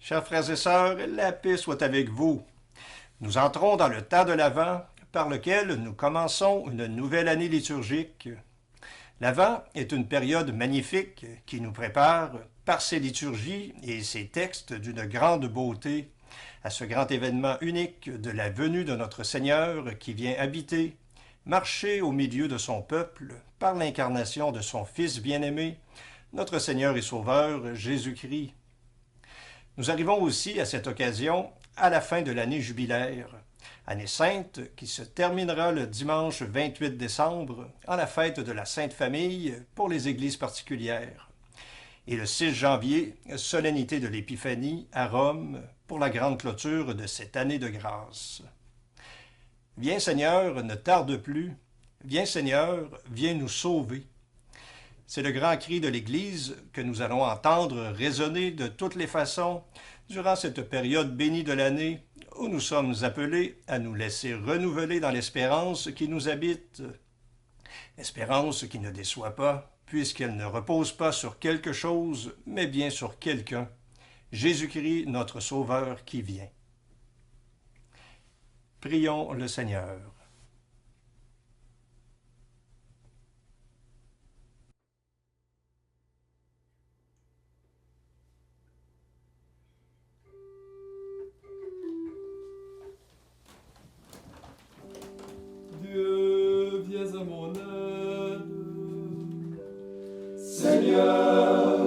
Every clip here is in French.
Chers frères et sœurs, la paix soit avec vous. Nous entrons dans le temps de l'Avent, par lequel nous commençons une nouvelle année liturgique. L'Avent est une période magnifique qui nous prépare, par ses liturgies et ses textes d'une grande beauté, à ce grand événement unique de la venue de notre Seigneur qui vient habiter, marcher au milieu de son peuple par l'incarnation de son Fils bien-aimé, notre Seigneur et Sauveur Jésus-Christ. Nous arrivons aussi à cette occasion à la fin de l'année jubilaire, année sainte qui se terminera le dimanche 28 décembre en la fête de la Sainte Famille pour les églises particulières, et le 6 janvier, solennité de l'Épiphanie à Rome pour la grande clôture de cette année de grâce. Viens Seigneur, ne tarde plus, viens Seigneur, viens nous sauver. C'est le grand cri de l'Église que nous allons entendre résonner de toutes les façons durant cette période bénie de l'année où nous sommes appelés à nous laisser renouveler dans l'espérance qui nous habite. Espérance qui ne déçoit pas, puisqu'elle ne repose pas sur quelque chose, mais bien sur quelqu'un, Jésus-Christ, notre Sauveur qui vient. Prions le Seigneur. Dieu, viens à mon aide. Seigneur,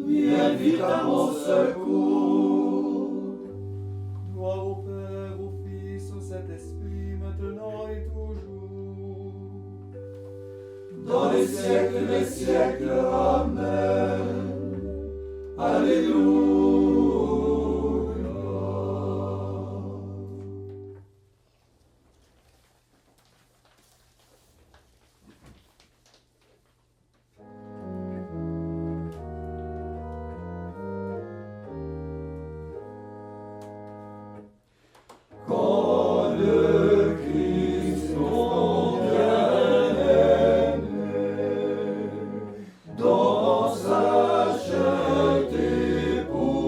viens vite à mon secours. Gloire au Père, au Fils, au Saint-Esprit, maintenant et toujours. Dans les siècles des siècles, Amen. Alléluia. Quand le Christ, mon bien-aimé, dans sa chair t'épousera,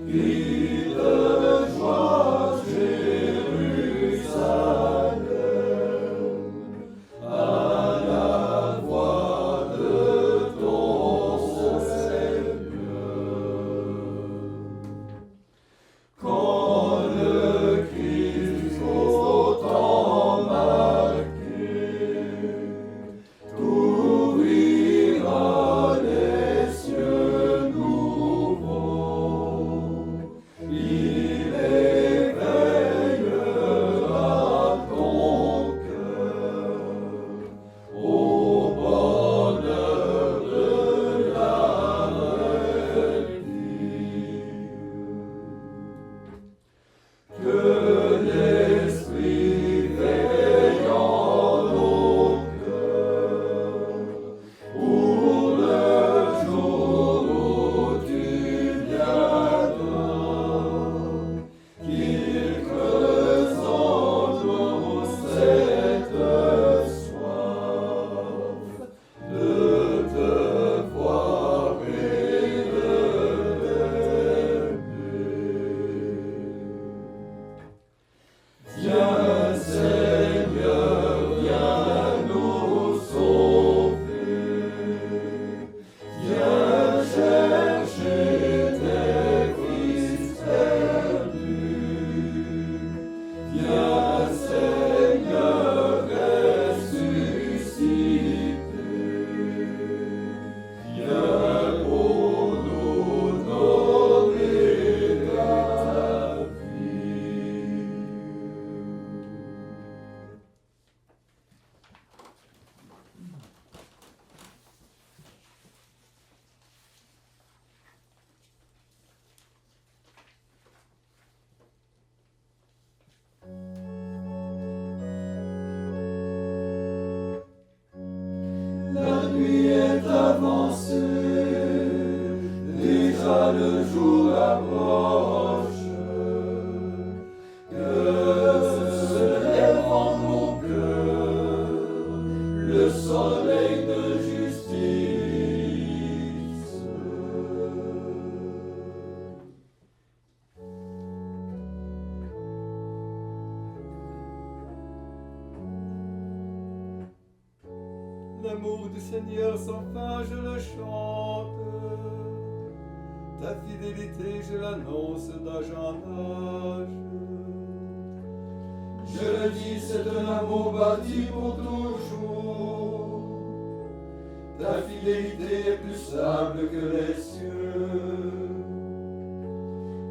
crie de joie Jérusalem, à la voix de ton Seigneur. Quand le Christ au temps marqué t'ouvrira les cieux nouveaux, il éveillera ton cœur au bonheur de la rédire. Que l'Esprit veillant nos cœurs pour le jour où tu viendras, qu'il creuse en nous cette soif de te voir et de t'aimer. Viens Seigneur, viens nous sauver. Viens chercher tes fils perdus. Viens Seigneur ressuscité. Viens pour nous donner ta vie. La nuit est avancée, déjà le jour approche. Que se lève en nos cœurs le soleil de justice. L'amour du Seigneur sans fin, je le chante. Ta fidélité, je l'annonce d'âge en âge. Je le dis, c'est un amour bâti pour toujours. Ta fidélité est plus stable que les cieux.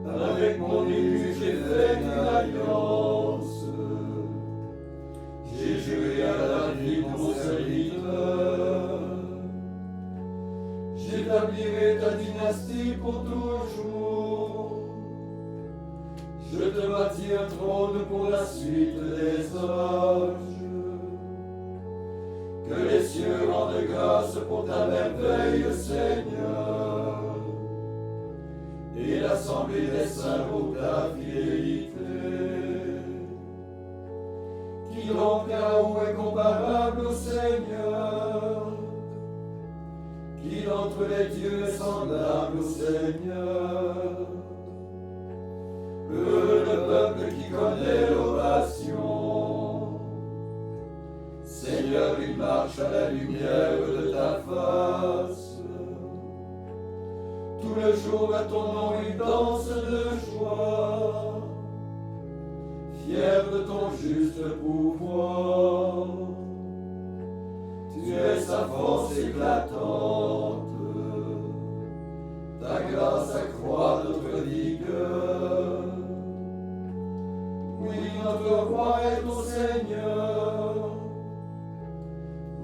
Avec mon élu, j'ai fait une alliance. J'ai juré à la vie de mon serviteur. J'établirai ta dynastie pour toujours. Je te bâtis un trône pour la suite des âges. Que les cieux rendent grâce pour ta merveille, Seigneur. Et l'assemblée des saints pour ta fidélité. Qui donc là-haut est comparable au Seigneur? Qui d'entre les dieux est semblable au Seigneur? Heureux le peuple qui connaît l'ovation. Seigneur, il marche à la lumière de ta face. Tout le jour à ton nom il danse de joie. Fier de ton juste pouvoir. Tu es sa force éclatante. Ta grâce accroît notre vigueur. Oui, notre roi est au Seigneur.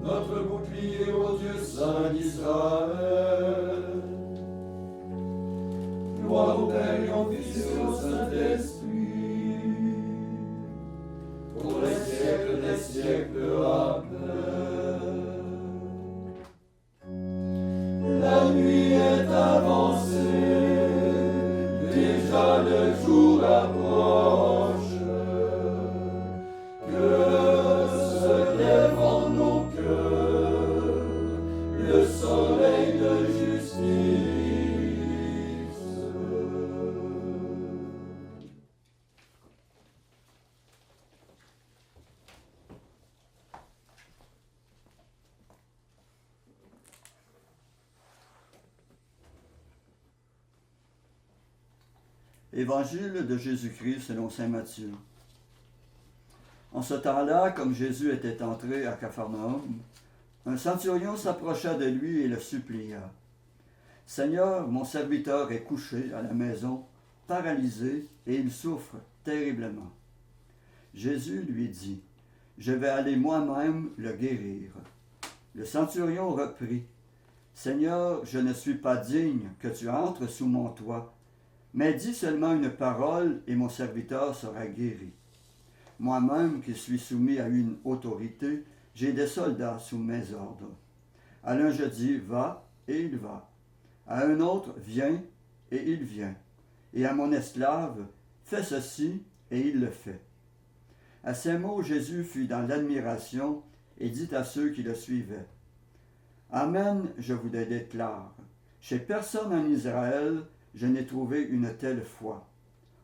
Notre bouclier au Dieu saint d'Israël. Gloire au Père et au Fils et au Saint-Esprit, pour les siècles des siècles. Amen. La nuit est avancée, déjà le jour approche. Que se lève en nos cœurs le soleil de justice. Évangile de Jésus-Christ selon saint Matthieu. En ce temps-là, comme Jésus était entré à Capharnaüm, un centurion s'approcha de lui et le supplia. « Seigneur, mon serviteur est couché à la maison, paralysé, et il souffre terriblement. » Jésus lui dit, « Je vais aller moi-même le guérir. » Le centurion reprit, « Seigneur, je ne suis pas digne que tu entres sous mon toit, mais dis seulement une parole et mon serviteur sera guéri. Moi-même qui suis soumis à une autorité, j'ai des soldats sous mes ordres. À l'un je dis, va, et il va. À un autre, viens, et il vient. Et à mon esclave, fais ceci, et il le fait. » À ces mots, Jésus fut dans l'admiration et dit à ceux qui le suivaient, « Amen, je vous le déclare, chez personne en Israël, je n'ai trouvé une telle foi.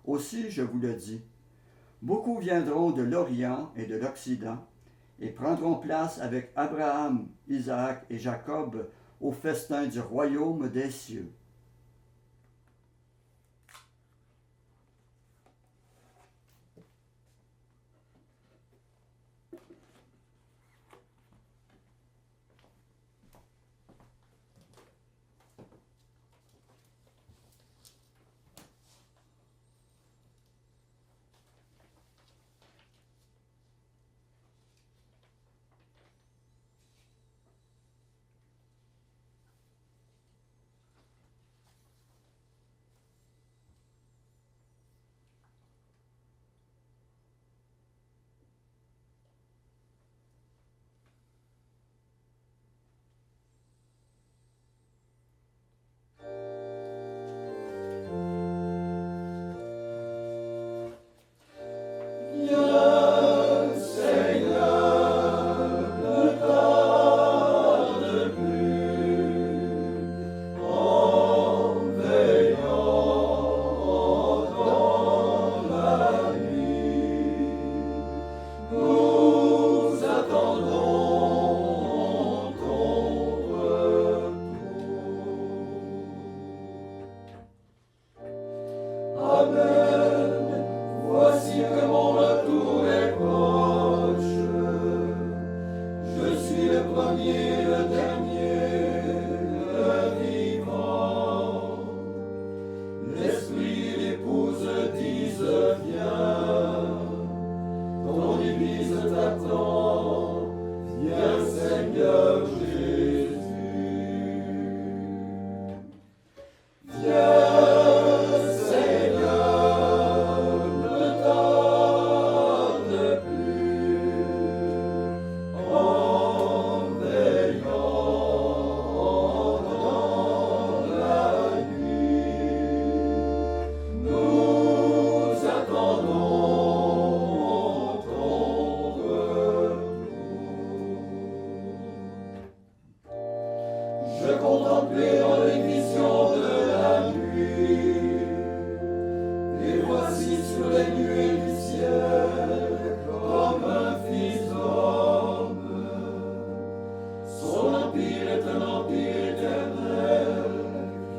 Aussi, je vous le dis, beaucoup viendront de l'Orient et de l'Occident et prendront place avec Abraham, Isaac et Jacob au festin du royaume des cieux. » le dernier, le vivant. L'Esprit et l'épouse disent viens, ton Église t'attend, viens Seigneur Jésus. Viens Seigneur, ne tarde plus, en veillant dans la nuit, nous attendons ton retour. Je contemplais dans les visions de la nuit, et voici sur les nuées du ciel, comme un fils d'homme. Son empire est un empire éternel,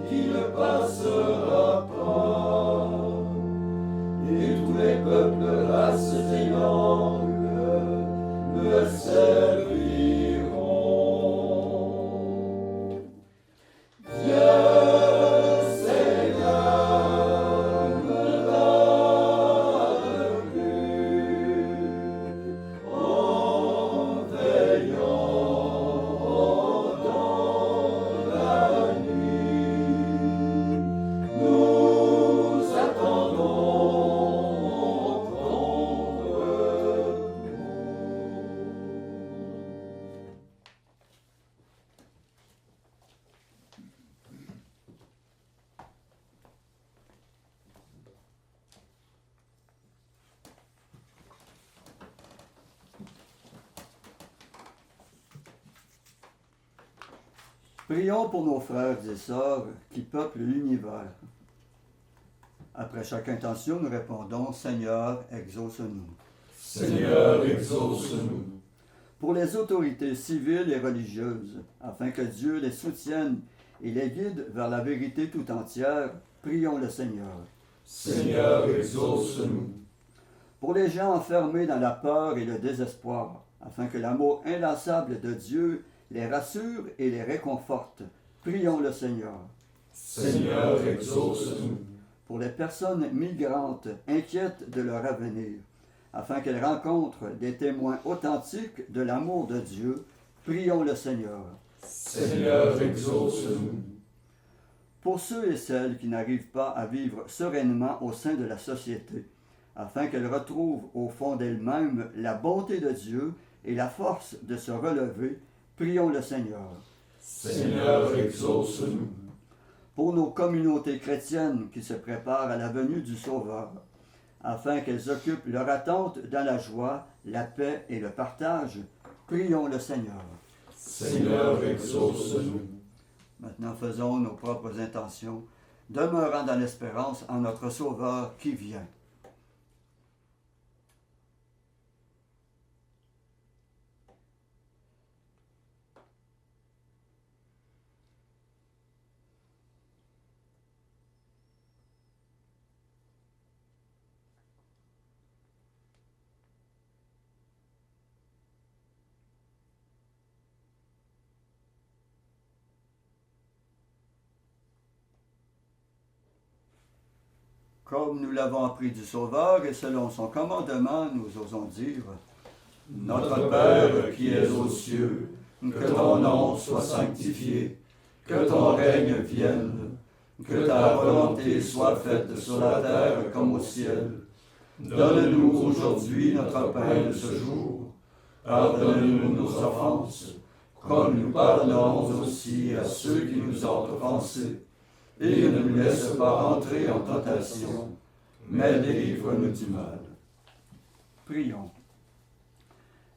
qui ne passera pas. Et tous les peuples, races et langues le serviront. Viens Seigneur, ne tarde plus, en veillant dans la nuit, nous attendons ton retour. Prions pour nos frères et sœurs qui peuplent l'univers. Après chaque intention, nous répondons « Seigneur, exauce-nous ». Seigneur, exauce-nous. Pour les autorités civiles et religieuses, afin que Dieu les soutienne et les guide vers la vérité tout entière, prions le Seigneur. Seigneur, exauce-nous. Pour les gens enfermés dans la peur et le désespoir, afin que l'amour inlassable de Dieu les rassure et les réconforte, prions le Seigneur. Seigneur, exauce-nous. Pour les personnes migrantes inquiètes de leur avenir, afin qu'elles rencontrent des témoins authentiques de l'amour de Dieu, prions le Seigneur. Seigneur, exauce-nous. Pour ceux et celles qui n'arrivent pas à vivre sereinement au sein de la société, afin qu'elles retrouvent au fond d'elles-mêmes la bonté de Dieu et la force de se relever, prions le Seigneur. Seigneur, exauce-nous. Pour nos communautés chrétiennes qui se préparent à la venue du Sauveur, afin qu'elles occupent leur attente dans la joie, la paix et le partage, prions le Seigneur. Seigneur, exauce-nous. Maintenant, faisons nos propres intentions, demeurant dans l'espérance en notre Sauveur qui vient. Comme nous l'avons appris du Sauveur et selon son commandement, nous osons dire « Notre Père qui es aux cieux, que ton nom soit sanctifié, que ton règne vienne, que ta volonté soit faite sur la terre comme au ciel. Donne-nous aujourd'hui notre pain de ce jour. Pardonne-nous nos offenses, comme nous pardonnons aussi à ceux qui nous ont offensés. Et ne nous laisse pas entrer en tentation, mais délivre-nous du mal. » Prions.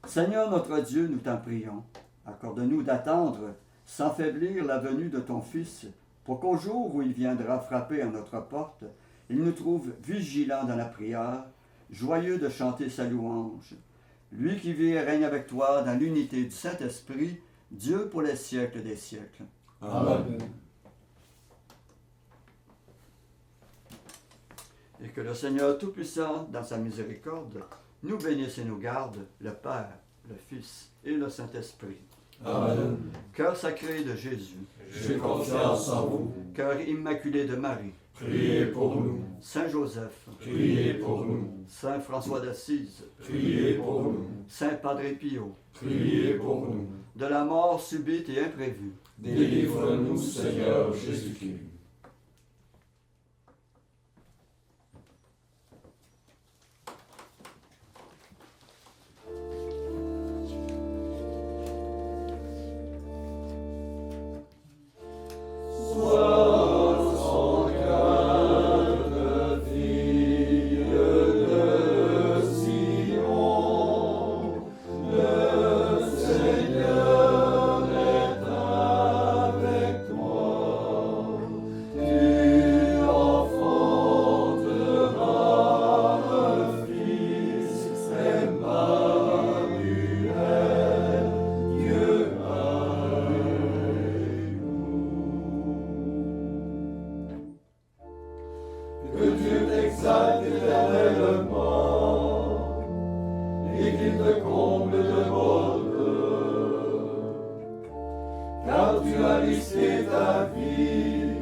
Seigneur notre Dieu, nous t'en prions. Accorde-nous d'attendre sans faiblir la venue de ton Fils, pour qu'au jour où il viendra frapper à notre porte, il nous trouve vigilants dans la prière, joyeux de chanter sa louange. Lui qui vit et règne avec toi dans l'unité du Saint-Esprit, Dieu pour les siècles des siècles. Amen. Et que le Seigneur Tout-Puissant, dans sa miséricorde, nous bénisse et nous garde, le Père, le Fils et le Saint-Esprit. Amen. Cœur sacré de Jésus, J'ai confiance en vous. cœur immaculé de Marie, Priez pour nous. Saint Joseph, Priez pour nous. Saint François d'Assise, Priez pour nous. Saint Padre Pio, Priez pour nous. de la mort subite et imprévue, Délivre-nous, Seigneur Jésus-Christ. Que Dieu t'exalte éternellement et qu'il te comble de bonheur. Car tu as risqué ta vie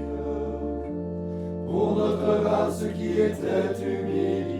pour notre race qui était humiliée.